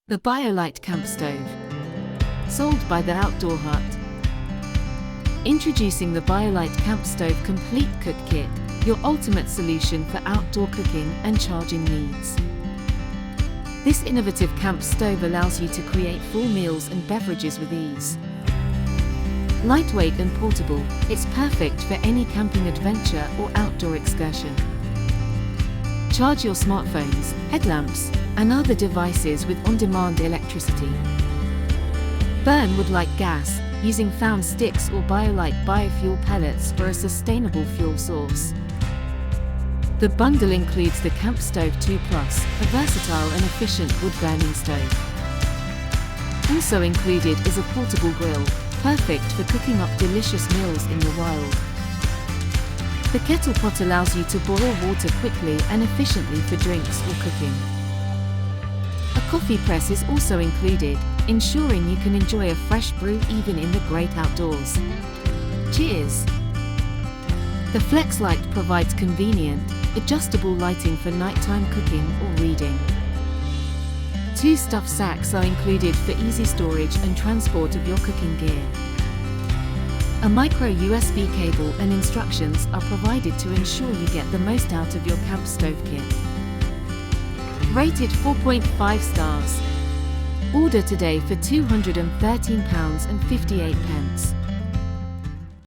The BioLite CampStove. Sold by the Outdoor Hut. Introducing the BioLite CampStove Complete Cook Kit, your ultimate solution for outdoor cooking and charging needs. This innovative camp stove allows you to create full meals and beverages with ease. Lightweight and portable, it's perfect for any camping adventure or outdoor excursion. Charge your smartphones, headlamps, and other devices with on-demand electricity. Burn wood like gas, using found sticks or BioLite biofuel pellets for a sustainable fuel source. The bundle includes the CampStove 2 Plus, a versatile and efficient wood-burning stove. Also included is a portable grill, perfect for cooking up delicious meals in the wild. The kettle pot allows you to boil water quickly and efficiently for drinks or cooking. A coffee press is also included, ensuring you can enjoy a fresh brew even in the great outdoors. Cheers! The Flex Light provides convenient, adjustable lighting for nighttime cooking or reading. 2 stuff sacks are included for easy storage and transport of your cooking gear. A micro USB cable and instructions are provided to ensure you get the most out of your camp stove kit. Rated 4.5 stars. Order today for £213.58.